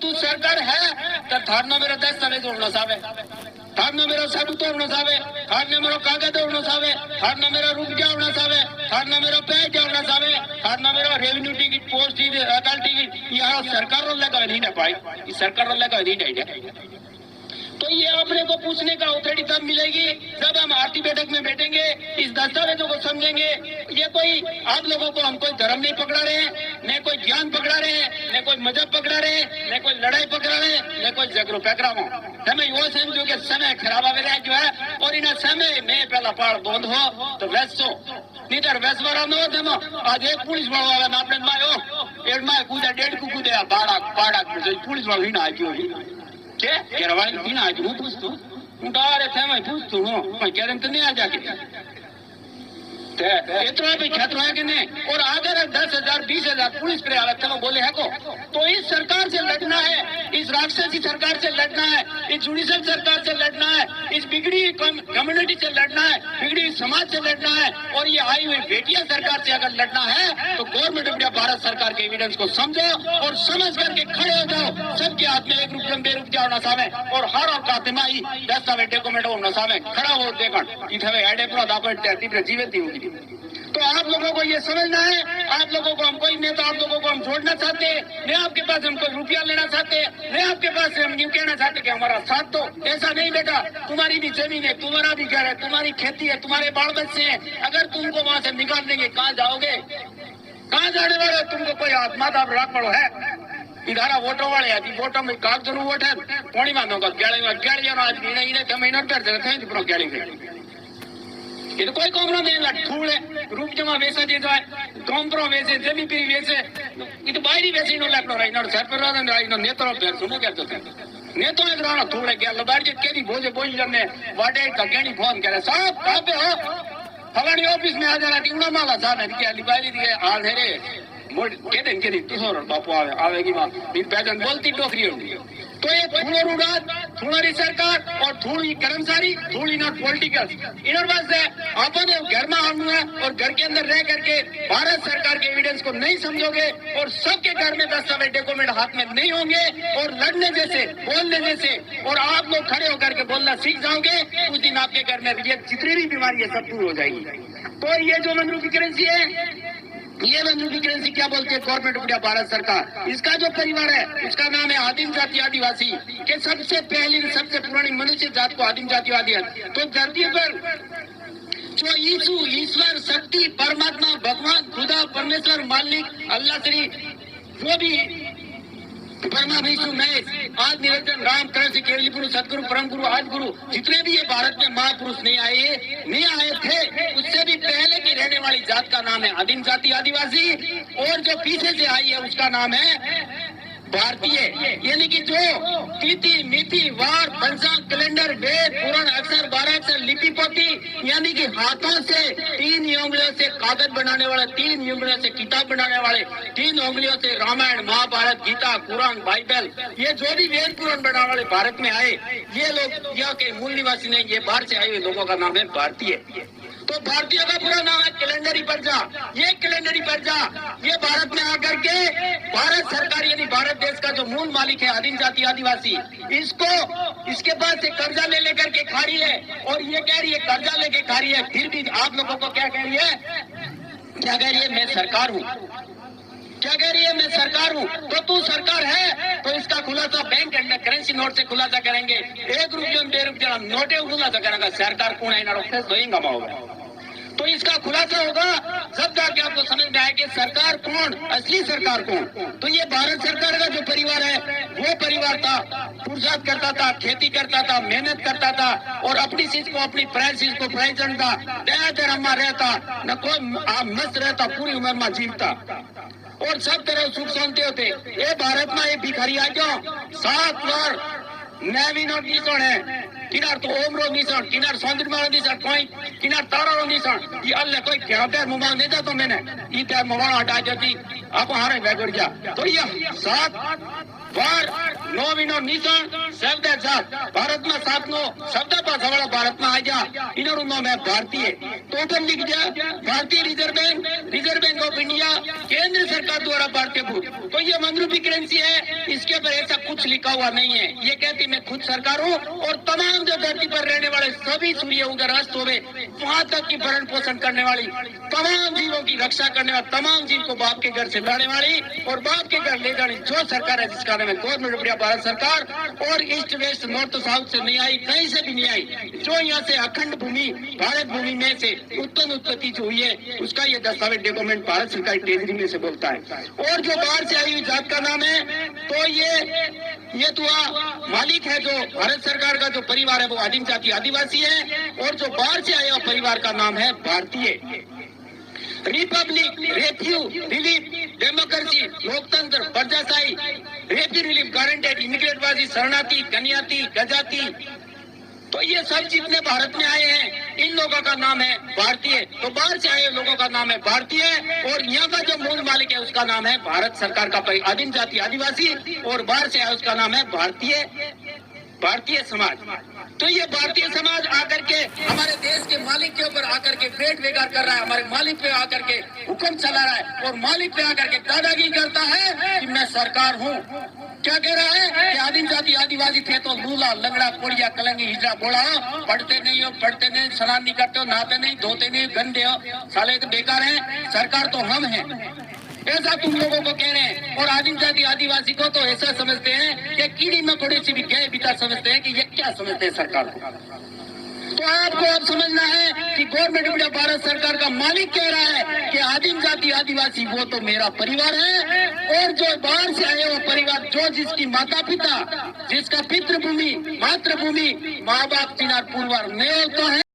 तू सरकार है तो थारना मेरा दस्तावेज होना सावे, थारना मेरा सबूत होना सावे, थारना मेरा कागज होना सावे, थारना मेरा रुपया होना सावे, थारना मेरा पैज होना सावे, थारना मेरा रेवेन्यू टिकट पोस्ट टिकट अकाल टिकट यहाँ सरकार रो लगा नहीं ना भाई, ये सरकार रो लगा नहीं ना। तो ये अपने को पूछने का अथॉरिटी तब मिलेगी जब हम आरती बैठक में बैठेंगे, इस दस्तावेजों को समझेंगे। ये कोई आप लोगों को हम कोई धर्म नहीं पकड़ा रहे हैं, न कोई ज्ञान पकड़ा रहे हैं, न कोई मजहब पकड़ा रहे हैं, न कोई लड़ाई पकड़ा रहे हैं, न कोई झगड़ो पकड़ा हो। हमें यो समझो कि समय खराब आवेगा जो है और इन समय में पहला पाड़ बंद हो तो वैसो नहीं तो वैस वाला न हो। आज एक पुलिस वाला आवे ना अपने मायो एक माय कूदा 1.5 कूदे पाड़ा पुलिस वाला ही ना आई क्या केरवाई दिन आज हूँ पूछतू हूँ डारे थे मैं पूछतू हूँ मैं कह रहे तो नहीं आ जाके इतना भी खतरा है कि नहीं। और अगर 10,000 20,000 पुलिस पे आवे चलो बोले है को तो इस सरकार से लड़ना है, इस राक्षसी सरकार से लड़ना है, इस जुडिशल सरकार से लड़ना है, इस बिगड़ी कम्युनिटी से लड़ना है, बिगड़ी समाज से लड़ना है। और ये आई हुई बेटिया सरकार से अगर लड़ना है तो गवर्नमेंट ऑफ इंडिया भारत सरकार के एविडेंस को समझो और समझ करके खड़े हो जाओ। सबके हाथ में एक रुपये बेरुपया होना सावे और हर और कातिमा ही दस्तावेज डॉक्यूमेंट होना सावे खड़ा हो देखकर इथे एडे प्रो दापट तीव्र जीवन दी होगी। तो आप लोगों को ये समझना है, आप लोगों को हम कोई नहीं तो आप लोगों को हम छोड़ना चाहते हैं, नहीं आपके पास हम कोई रुपया लेना चाहते, नहीं आपके पास हम यूँ कहना चाहते कि हमारा साथ दो। ऐसा नहीं बेटा, तुम्हारी भी जमीन है, तुम्हारा भी घर है, तुम्हारी खेती है, तुम्हारे बाल बच्चे हैं। अगर तुमको वहाँ से निकाल देंगे कहाँ जाओगे, कहाँ जाने वाले? तुमको कोई आत्मा दाब राख पड़ो है इधारा वोटों वाले आदि वोटों में कागज वोट है पोणी मानो का गैली आज महीना महीना गैली ये तो कोई कॉम्प्रो नहीं ठूल है रूप जमा वैसा दे जाए कॉम्प्रो वैसे जमी पी वैसे ये तो बाहरी वैसे नो लैपटॉप रहा इनो सर पर रहा इनो नेत्रो पे सुनो क्या चलते नेतो एक राणा ठूल है क्या लबार जे केरी भोजे बोल जने वाडे का गणी फोन करे साहब कहां पे हो फलानी ऑफिस में आ जाना तीना माला जाने क्या लिबारी दिए हाल है रे मोड केदे केरी तुसोर बापू आवेगी मां बिन पैजन बोलती टोकरी होगी। तो ये थोड़ा रूडात थोड़ी सरकार और थोड़ी कर्मचारी थोड़ी नॉट पॉलिटिकल इन बात से अपन घर में आना है और घर के अंदर रह करके भारत सरकार के एविडेंस को नहीं समझोगे और सबके घर में दस्तावेज डॉक्यूमेंट हाथ में नहीं होंगे और लड़ने जैसे बोलने जैसे और आप लोग खड़े होकर के बोलना सीख जाओगे उस दिन आपके घर में जितनी भी बीमारी है सब दूर हो जाएगी। तो ये जो मंजूर की करेंसी है ये मंजूर की करेंसी क्या बोलते हैं गवर्नमेंट ऑफ इंडिया भारत सरकार। इसका जो परिवार है उसका नाम है आदिम जाति आदिवासी के सबसे पहली सबसे पुरानी मनुष्य जात को आदिम जातिवादी है। तो धरती पर जो यीशु ईश्वर शक्ति परमात्मा भगवान खुदा परमेश्वर मालिक अल्लाह श्री जो भी ब्रह्मा विष्णु महेश आज निरंजन राम करण सिंह केवली गुरु सदगुरु परम गुरु आज गुरु जितने भी ये भारत में महापुरुष नहीं आए थे उससे भी पहले की रहने वाली जात का नाम है आदिम जाति आदिवासी और जो पीछे से आई है उसका नाम है भारतीय। यानी कि जो तिथि मिति वार पंचांग कैलेंडर वेद पुराण अक्षर 12 अक्षर लिपि पोती यानी कि हाथों से 3 उंगलियों से कागज बनाने वाले 3 उंगलियों से किताब बनाने वाले 3 उंगलियों से रामायण महाभारत गीता कुरान बाइबल ये जो भी वेद पुराण बनाने वाले भारत में आए ये लोग यहाँ के मूल निवासी नहीं, ये बाहर से आए हुए लोगों का नाम है भारतीय। तो भारतीयों का पूरा नाम है कैलेंडरी प्रजा। ये कैलेंडरी प्रजा ये भारत में आकर के भारत सरकार यानी भारत देश का जो मूल मालिक है आदिम जाति आदिवासी इसको इसके पास से कर्जा ले लेकर के खा रही है और ये कह रही है कर्जा लेके खा रही है। फिर भी आप लोगों को क्या कह रही है मैं सरकार हूँ, क्या कह रही है मैं सरकार हूँ। तो तू सरकार है तो इसका खुलासा बैंक एंड करेंसी नोट से खुलासा करेंगे। 1 रुपये 2 रुपया नोटे खुलासा करेंगे सरकार कौन है तो होगा। तो इसका खुलासा होगा जब जाके आपको समझ में आए कि सरकार कौन असली सरकार कौन। तो ये भारत सरकार का जो परिवार है वो परिवार था पुरुषार्थ करता था खेती करता था मेहनत करता था और अपनी चीज को अपनी प्राइज चीज को प्राइज जनता दया धर्मा रहता न कोई मस्त रहता पूरी उम्र में जीवता और सब तरह सुख शांति होते। ये भारत में ये भिखारी आ जाओ 7 बार नैवी नोट निशान है किनार तो ओमरो निशान किनार सौंदर्य निशान कोई किनार तारा निशान ये अल्लाह कोई क्या पैर मोबाइल नहीं था तो मैंने ये पैर मोबाइल हटा जाती आप हारे बैठ जा। तो ये 7 बार નો વિનો નિશાન શબ્દ જાત ભારતમાં સાતનો શબ્દ પાછળ ભારતમાં આવી જા ઇનરું નામ है भारतीय टोटल लिख दिया भारतीय रिजर्व बैंक ऑफ इंडिया केंद्र सरकार द्वारा भारतीय भूत तो ये मनरूपी करेंसी है इसके ऊपर ऐसा कुछ लिखा हुआ नहीं है ये कहती मैं खुद सरकार हूँ और तमाम जो धरती पर रहने वाले सभी सूर्य उगर अस्त हुए वहां तक की भरण पोषण करने वाली तमाम जीवों की रक्षा करने वाली तमाम जीव को बाप के घर से लाने वाली और बाप के घर ले जाने जो सरकार है जिसका नाम है गवर्नमेंट ऑफ इंडिया भारत सरकार और ईस्ट वेस्ट नॉर्थ साउथ से नहीं आई कहीं से भी नहीं आई जो यहाँ से अखंड भूमि भारत भूमि में से उत्पत्ति जो हुई है उसका ये दस्तावेज डॉक्यूमेंट भारत सरकार ट्रेजरी में से बोलता है और जो बाहर से आई हुई जात का नाम है तो ये तो मालिक है जो भारत सरकार का जो परिवार है वो आदिम जाति आदिवासी है और जो बाहर से आया परिवार का नाम है भारतीय रिपब्लिक रेफ्यू रिलीफ डेमोक्रेसी लोकतंत्र प्रजाशाही रेफ्यू रिलीफ गारंटेड इमिग्रेटवादी शरणार्थी कन्याती गजाती तो ये सब जितने भारत में आए हैं इन लोगों का नाम है भारतीय तो बाहर से आए लोगों का नाम है भारतीय और यहाँ का जो मूल मालिक है उसका नाम है भारत सरकार का आदिम जाति आदिवासी और बाहर से आया उसका नाम है भारतीय समाज तो ये भारतीय समाज आकर के हमारे देश के मालिक के ऊपर आकर के पेट बेकार कर रहा है हमारे मालिक पे आकर के हुक्म चला रहा है और मालिक पे आकर के दादागिरी करता है कि मैं सरकार हूँ क्या कह रहा है कि आदिम जाति आदिवासी थे तो लूला लंगड़ा कोड़िया कलंगी हिजड़ा बोला पढ़ते नहीं स्नान नहीं करते हो नहाते नहीं धोते नहीं गंदे हो साले तो बेकार है सरकार तो हम हैं ऐसा तुम लोगों को कह रहे हैं और आदिम जाति आदिवासी को तो ऐसा समझते हैं कि कीड़ी मकोड़े से भी गए बिता समझते हैं कि ये क्या समझते हैं सरकार को तो आपको अब समझना है कि गवर्नमेंट ऑफ इंडिया भारत सरकार का मालिक कह रहा है कि आदिम जाति आदिवासी वो तो मेरा परिवार है और जो बाहर से आए वो परिवार जो जिसकी माता पिता जिसका पितृभूमि मातृभूमि माँ बाप चिनार पूर्वार में होता है